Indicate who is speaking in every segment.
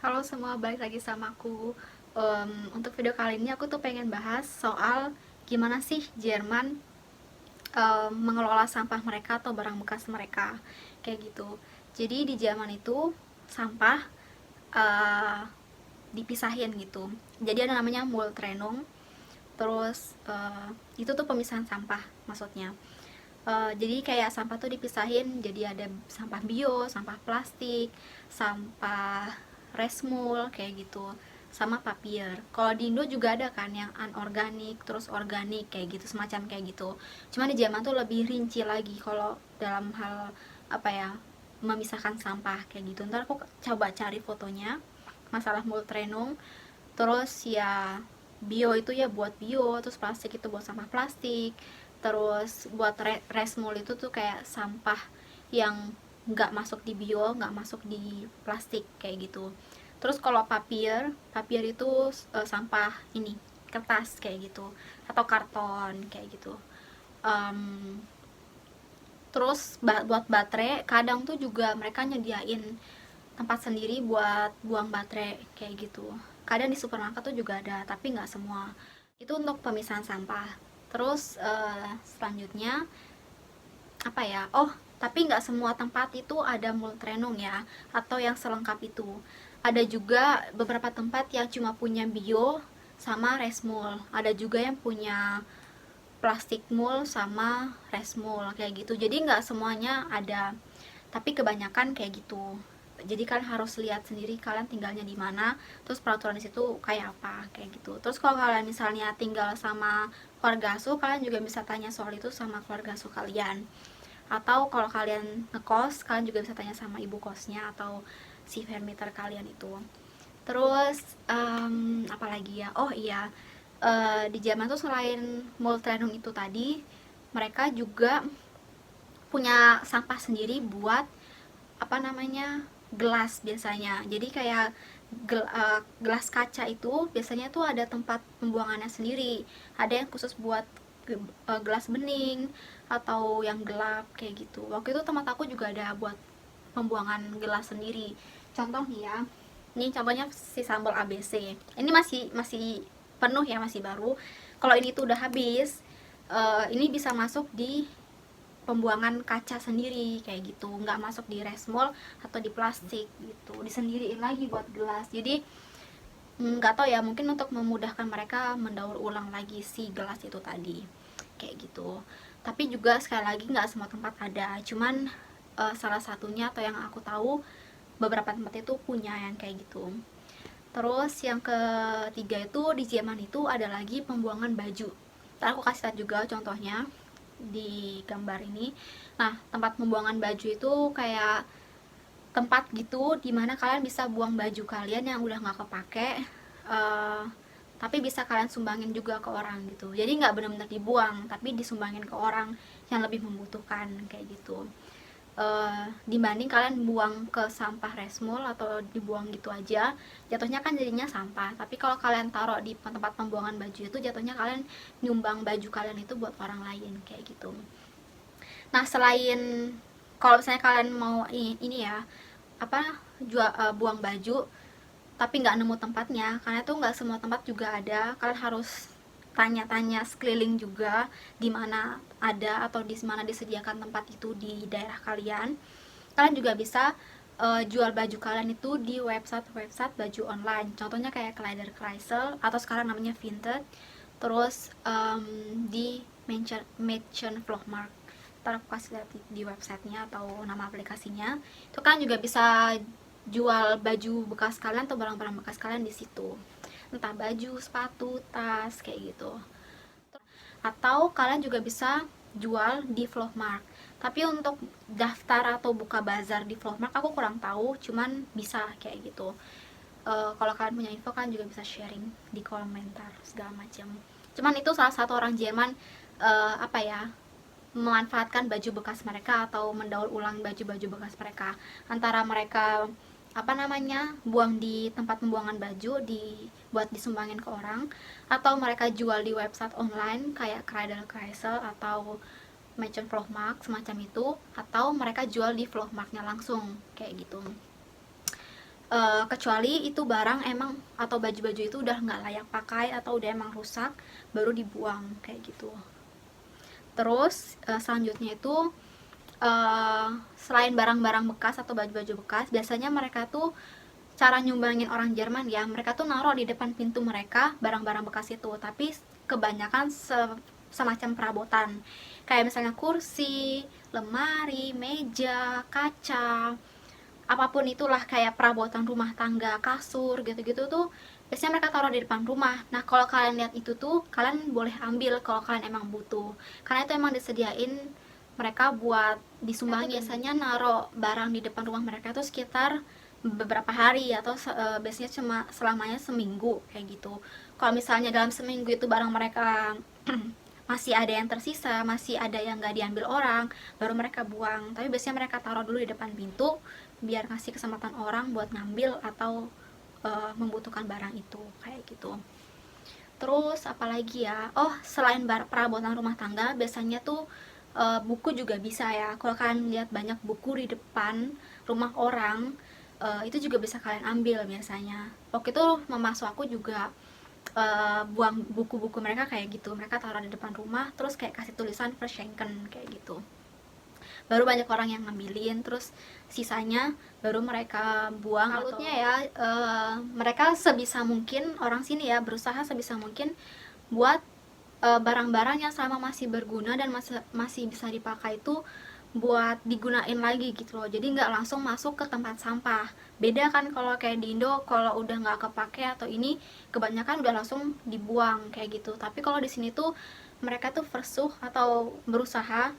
Speaker 1: Halo semua, balik lagi sama aku. Untuk video kali ini aku tuh pengen bahas soal gimana sih Jerman mengelola sampah mereka atau barang bekas mereka, kayak gitu. Jadi di Jerman itu sampah eh, dipisahin gitu. Jadi ada namanya Mülltrennung. Terus itu tuh pemisahan sampah maksudnya. Jadi kayak sampah tuh dipisahin, jadi ada sampah bio, sampah plastik, sampah resmul kayak gitu, sama papier. Kalau di Indo juga ada kan yang anorganik, terus organik kayak gitu, semacam kayak gitu. Cuma di Jerman tuh lebih rinci lagi kalau dalam hal apa ya, memisahkan sampah kayak gitu. Ntar aku coba cari fotonya masalah Multrenung. Terus ya bio itu ya buat bio, terus plastik itu buat sampah plastik, terus buat resmul itu tuh kayak sampah yang nggak masuk di bio, nggak masuk di plastik kayak gitu. Terus kalau papier, papier itu sampah ini kertas kayak gitu atau karton kayak gitu. Em, Terus buat baterai kadang tuh juga mereka nyediain tempat sendiri buat buang baterai kayak gitu. Kadang di supermarket tuh juga ada, tapi nggak semua. Itu untuk pemisahan sampah. Terus selanjutnya apa ya? Oh, tapi nggak semua tempat itu ada multrenung ya, atau yang selengkap itu. Ada juga beberapa tempat yang cuma punya bio sama resmul. Ada juga yang punya plastik mul sama resmul kayak gitu. Jadi nggak semuanya ada, tapi kebanyakan kayak gitu. Jadi kalian harus lihat sendiri kalian tinggalnya di mana, terus peraturan di situ kayak apa kayak gitu. Terus kalau kalian misalnya tinggal sama keluarga asuh, kalian juga bisa tanya soal itu sama keluarga asuh kalian. Atau kalau kalian ngekos, kalian juga bisa tanya sama ibu kosnya atau si vermiter kalian itu. Terus apalagi ya, oh iya, di Jerman tuh selain Moltrenung itu tadi, mereka juga punya sampah sendiri buat apa namanya, gelas biasanya. Jadi kayak gelas kaca itu biasanya tuh ada tempat pembuangannya sendiri. Ada yang khusus buat gelas bening atau yang gelap kayak gitu. Waktu itu teman aku juga ada buat pembuangan gelas sendiri. Contoh nih ya, ini contohnya si sambal ABC. Ini masih masih penuh ya, masih baru. Kalau ini tuh udah habis, ini bisa masuk di pembuangan kaca sendiri kayak gitu, nggak masuk di resmol atau di plastik gitu, disendiriin lagi buat gelas. Jadi nggak tahu ya, mungkin untuk memudahkan mereka mendaur ulang lagi si gelas itu tadi kayak gitu. Tapi juga sekali lagi nggak semua tempat ada, cuman salah satunya atau yang aku tahu beberapa tempat itu punya yang kayak gitu. Terus yang ketiga itu di Jerman itu ada lagi pembuangan baju. Ntar aku kasih lihat juga contohnya di gambar ini. Nah, tempat pembuangan baju itu kayak tempat gitu dimana kalian bisa buang baju kalian yang udah nggak kepake, uh, tapi bisa kalian sumbangin juga ke orang gitu. Jadi nggak benar-benar dibuang, tapi disumbangin ke orang yang lebih membutuhkan kayak gitu. Dibanding kalian buang ke sampah resmul atau dibuang gitu aja, jatuhnya kan jadinya sampah. Tapi kalau kalian taruh di tempat pembuangan baju itu, jatuhnya kalian nyumbang baju kalian itu buat orang lain kayak gitu. Nah, selain kalau misalnya kalian mau ini ya, apa, buang baju tapi nggak nemu tempatnya, karena itu nggak semua tempat juga ada. Kalian harus tanya-tanya sekeliling juga di mana ada atau di mana disediakan tempat itu di daerah kalian. Kalian juga bisa jual baju kalian itu di website baju online, contohnya kayak Kleider Kreisel atau sekarang namanya Vinted. Terus di Mädchen Vlogmark, ntar aku kasih lihat di websitenya atau nama aplikasinya. Itu kan juga bisa jual baju bekas kalian atau barang-barang bekas kalian di situ, entah baju, sepatu, tas kayak gitu. Atau kalian juga bisa jual di Vlogmark. Tapi untuk daftar atau buka bazar di Vlogmark aku kurang tahu, cuman bisa kayak gitu. Kalau kalian punya info kan juga bisa sharing di komentar segala macam. Cuman itu salah satu orang Jerman apa ya, memanfaatkan baju bekas mereka atau mendaur ulang baju-baju bekas mereka. Antara mereka apa namanya, buang di tempat pembuangan baju buat disumbangin ke orang, atau mereka jual di website online kayak Cradle Kreisel atau Merchant Vlogmark semacam itu, atau mereka jual di Vlogmarknya langsung kayak gitu. Kecuali itu barang emang atau baju-baju itu udah nggak layak pakai atau udah emang rusak, baru dibuang kayak gitu. Terus selanjutnya itu selain barang-barang bekas atau baju-baju bekas, biasanya mereka tuh cara nyumbangin orang Jerman ya, mereka tuh naruh di depan pintu mereka barang-barang bekas itu, tapi kebanyakan semacam perabotan kayak misalnya kursi, lemari, meja, kaca, apapun itulah, kayak perabotan rumah tangga, kasur gitu-gitu tuh biasanya mereka taruh di depan rumah. Nah kalau kalian lihat itu tuh kalian boleh ambil kalau kalian emang butuh, karena itu emang disediain mereka buat disumbangin. Biasanya naruh barang di depan rumah mereka tuh sekitar beberapa hari atau biasanya cuma selamanya seminggu kayak gitu. Kalau misalnya dalam seminggu itu barang mereka masih ada yang tersisa, masih ada yang nggak diambil orang, baru mereka buang. Tapi biasanya mereka taruh dulu di depan pintu biar ngasih kesempatan orang buat ngambil atau membutuhkan barang itu kayak gitu. Terus apalagi ya, oh selain perabotan rumah tangga, biasanya tuh buku juga bisa ya. Kalau kalian lihat banyak buku di depan rumah orang, itu juga bisa kalian ambil biasanya. Waktu itu mama aku juga buang buku-buku mereka kayak gitu, mereka taruh di depan rumah terus kayak kasih tulisan Verschenken kayak gitu, baru banyak orang yang ngambilin, terus sisanya baru mereka buang. Salutnya ya, mereka sebisa mungkin, orang sini ya berusaha sebisa mungkin buat barang-barang yang selama masih berguna dan masih bisa dipakai itu buat digunain lagi gitu loh, jadi nggak langsung masuk ke tempat sampah. Beda kan kalau kayak di Indo, kalau udah nggak kepake atau ini, kebanyakan udah langsung dibuang kayak gitu. Tapi kalau di sini tuh mereka tuh versuh atau berusaha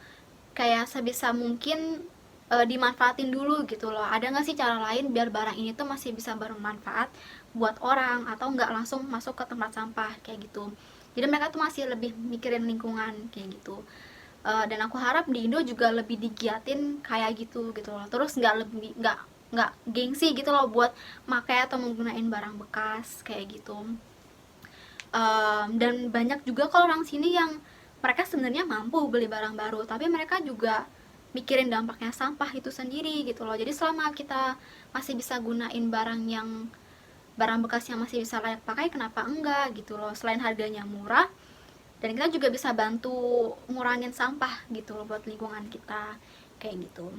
Speaker 1: kayak sebisa mungkin dimanfaatin dulu gitu loh. Ada nggak sih cara lain biar barang ini tuh masih bisa bermanfaat buat orang atau nggak langsung masuk ke tempat sampah kayak gitu. Jadi mereka tuh masih lebih mikirin lingkungan kayak gitu. Dan aku harap di Indo juga lebih digiatin kayak gitu gitu loh. Terus nggak gengsi gitu loh buat makai atau menggunakan barang bekas kayak gitu. Dan banyak juga kalau orang sini yang mereka sebenarnya mampu beli barang baru, tapi mereka juga mikirin dampaknya sampah itu sendiri gitu loh. Jadi selama kita masih bisa gunain barang bekas yang masih bisa layak pakai, kenapa enggak gitu loh. Selain harganya murah, dan kita juga bisa bantu ngurangin sampah gitu loh buat lingkungan kita kayak gitu.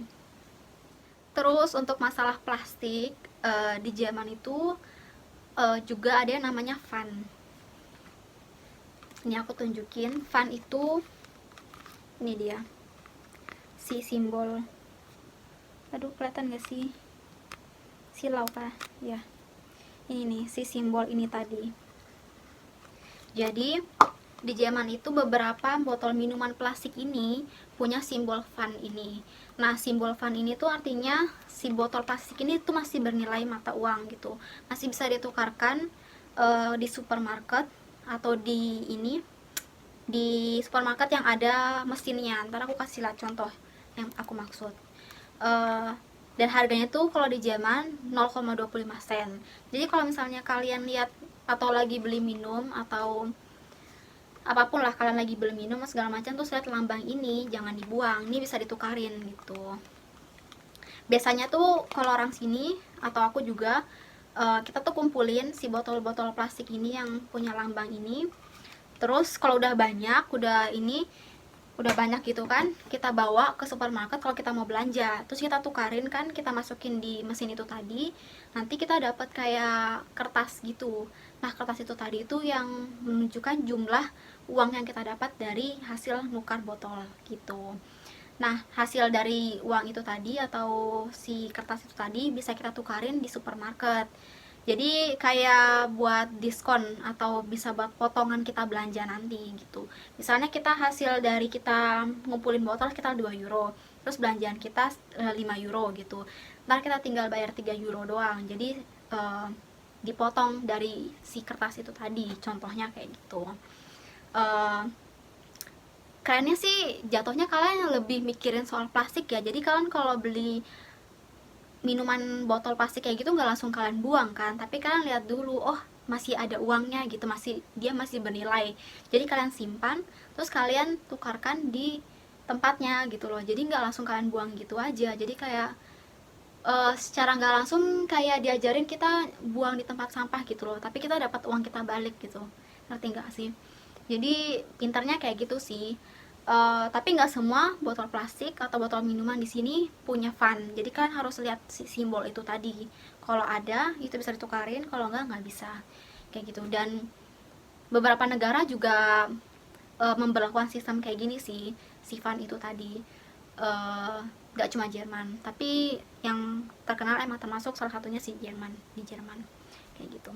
Speaker 1: Terus untuk masalah plastik, di Jerman itu juga ada yang namanya van. Ini aku tunjukin, van itu ini dia si simbol, aduh kelihatan gak sih, silau kah ya, ini nih si simbol ini tadi. Jadi di Jerman itu beberapa botol minuman plastik ini punya simbol van ini. Nah simbol van ini tuh artinya si botol plastik ini tuh masih bernilai mata uang gitu, masih bisa ditukarkan di supermarket atau di supermarket yang ada mesinnya. Ntar aku kasih lihat contoh yang aku maksud. Dan harganya tuh kalau di Jerman 0,25 sen. Jadi kalau misalnya kalian lihat atau lagi beli minum atau apapun lah, kalian lagi beli minum segala macam tuh lihat lambang ini, jangan dibuang, ini bisa ditukarin gitu. Biasanya tuh kalau orang sini atau aku juga, kita tuh kumpulin si botol-botol plastik ini yang punya lambang ini. Terus kalau udah banyak gitu kan, kita bawa ke supermarket kalau kita mau belanja, terus kita tukarin kan, kita masukin di mesin itu tadi, nanti kita dapat kayak kertas gitu. Nah kertas itu tadi itu yang menunjukkan jumlah uang yang kita dapat dari hasil nukar botol gitu. Nah hasil dari uang itu tadi atau si kertas itu tadi bisa kita tukarin di supermarket, jadi kayak buat diskon atau bisa buat potongan kita belanja nanti gitu. Misalnya kita hasil dari kita ngumpulin botol kita 2 euro, terus belanjaan kita 5 euro gitu, ntar kita tinggal bayar 3 euro doang. Jadi dipotong dari si kertas itu tadi, contohnya kayak gitu. Kerennya sih jatuhnya kalian lebih mikirin soal plastik ya. Jadi kalian kalau beli minuman botol plastik kayak gitu nggak langsung kalian buang kan, tapi kalian lihat dulu, oh masih ada uangnya gitu, dia masih bernilai, jadi kalian simpan terus kalian tukarkan di tempatnya gitu loh. Jadi nggak langsung kalian buang gitu aja. Jadi kayak secara nggak langsung kayak diajarin kita buang di tempat sampah gitu loh, tapi kita dapat uang kita balik gitu, ngerti nggak sih? Jadi pintarnya kayak gitu sih. Tapi nggak semua botol plastik atau botol minuman di sini punya fun, jadi kan harus lihat si simbol itu tadi. Kalau ada itu bisa ditukarin, kalau nggak bisa kayak gitu. Dan beberapa negara juga memberlakukan sistem kayak gini sih, si fun itu tadi. Nggak cuma Jerman, tapi yang terkenal emang termasuk salah satunya si Jerman, di Jerman kayak gitu.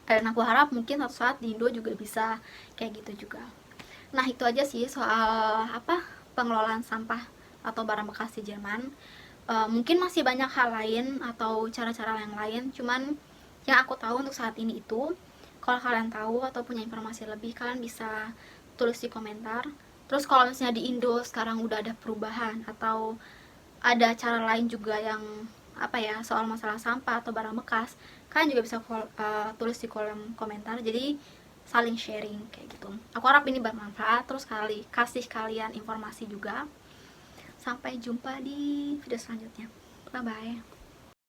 Speaker 1: Dan aku harap mungkin suatu saat di Indo juga bisa kayak gitu juga. Nah itu aja sih soal apa, pengelolaan sampah atau barang bekas di Jerman. Mungkin masih banyak hal lain atau cara-cara yang lain, cuman yang aku tahu untuk saat ini itu, kalau kalian tahu atau punya informasi lebih, kalian bisa tulis di komentar. Terus kalau misalnya di Indo sekarang udah ada perubahan atau ada cara lain juga yang apa ya, soal masalah sampah atau barang bekas, kalian juga bisa tulis di kolom komentar, jadi saling sharing kayak gitu. Aku harap ini bermanfaat, terus kasih kalian informasi juga. Sampai jumpa di video selanjutnya, bye bye.